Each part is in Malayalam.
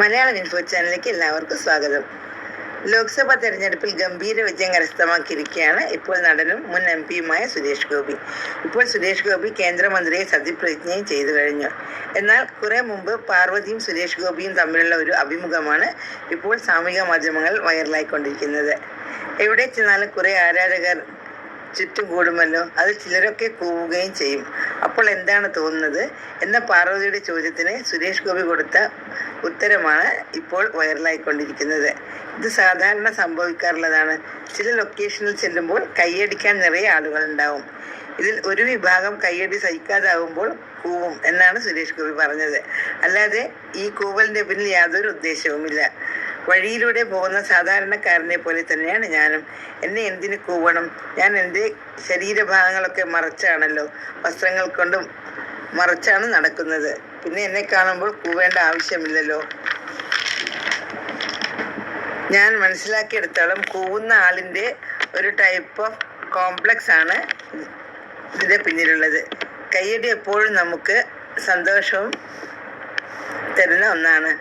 മലയാളം ഇൻഫോ ചാനലിലേക്ക് എല്ലാവർക്കും സ്വാഗതം. ലോക്സഭാ തെരഞ്ഞെടുപ്പിൽ ഗംഭീര വിജയം കരസ്ഥമാക്കിയിരിക്കുകയാണ് ഇപ്പോൾ നടനും മുൻ MP-യുമായ സുരേഷ് ഗോപി. ഇപ്പോൾ സുരേഷ് ഗോപി കേന്ദ്രമന്ത്രിയെ സത്യപ്രതിജ്ഞയും ചെയ്തു കഴിഞ്ഞു. എന്നാൽ കുറെ മുമ്പ് പാർവതിയും സുരേഷ് ഗോപിയും തമ്മിലുള്ള ഒരു അഭിമുഖമാണ് ഇപ്പോൾ സാമൂഹിക മാധ്യമങ്ങളിൽ വൈറലായിക്കൊണ്ടിരിക്കുന്നത്. എവിടെ ചെന്നാലും കുറെ ആരാധകർ ചുറ്റും കൂടുമല്ലോ, അത് ചിലരൊക്കെ കൂവുകയും ചെയ്യും. അപ്പോൾ എന്താണ് തോന്നുന്നത് എന്ന പാർവതിയുടെ ചോദ്യത്തിന് സുരേഷ് ഗോപി കൊടുത്ത ഉത്തരമാണ് ഇപ്പോൾ വൈറലായിക്കൊണ്ടിരിക്കുന്നത്. ഇത് സാധാരണ സംഭവിക്കാറുള്ളതാണ്. ചില ലൊക്കേഷനിൽ ചെല്ലുമ്പോൾ കൈയടിക്കാൻ നിറയെ ആളുകളുണ്ടാവും. ഇതിൽ ഒരു വിഭാഗം കൈയടി സഹിക്കാതാവുമ്പോൾ കൂവും എന്നാണ് സുരേഷ് ഗോപി പറഞ്ഞത്. അല്ലാതെ ഈ കൂവലിന്റെ പിന്നിൽ യാതൊരു ഉദ്ദേശവുമില്ല. വഴിയിലൂടെ പോകുന്ന സാധാരണക്കാരനെ പോലെ തന്നെയാണ് ഞാനും. എന്നെ എന്തിന് കൂവണം? ഞാൻ എൻ്റെ ശരീരഭാഗങ്ങളൊക്കെ മറച്ചാണല്ലോ, വസ്ത്രങ്ങൾ കൊണ്ടും മറച്ചാണ് നടക്കുന്നത്. പിന്നെ എന്നെ കാണുമ്പോൾ കൂവേണ്ട ആവശ്യമില്ലല്ലോ. ഞാൻ മനസ്സിലാക്കിയെടുത്തോളം കൂവുന്ന ആളിൻ്റെ ഒരു ടൈപ്പ് ഓഫ് കോംപ്ലക്സ് ആണ് ഇതിൻ്റെ പിന്നിലുള്ളത്. കയ്യടി എപ്പോഴും നമുക്ക് സന്തോഷവും തരുന്ന ഒന്നാണ്.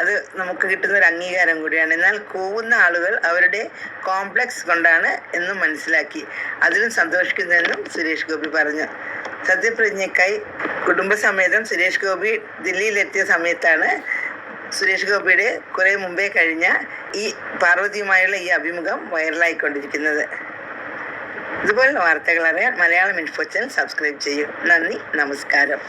അത് നമുക്ക് കിട്ടുന്ന ഒരു അംഗീകാരം കൂടിയാണ്. എന്നാൽ കൂവുന്ന ആളുകൾ അവരുടെ കോംപ്ലക്സ് കൊണ്ടാണ് എന്നും മനസ്സിലാക്കി. അതിലും സന്തോഷിക്കുന്നതെന്നും സുരേഷ് ഗോപി പറഞ്ഞു. സത്യപ്രതിജ്ഞയ്ക്കായി കുടുംബസമേതം സുരേഷ് ഗോപി ദില്ലിയിലെത്തിയ സമയത്താണ് സുരേഷ് ഗോപിയുടെ കുറെ മുമ്പേ കഴിഞ്ഞ ഈ പാർവതിയുമായുള്ള ഈ അഭിമുഖം വൈറലായിക്കൊണ്ടിരിക്കുന്നത്. ഇതുപോലുള്ള വാർത്തകൾ അറിയാൻ മലയാളം ഇൻഫോ ചാനൽ സബ്സ്ക്രൈബ് ചെയ്യൂ. നന്ദി, നമസ്കാരം.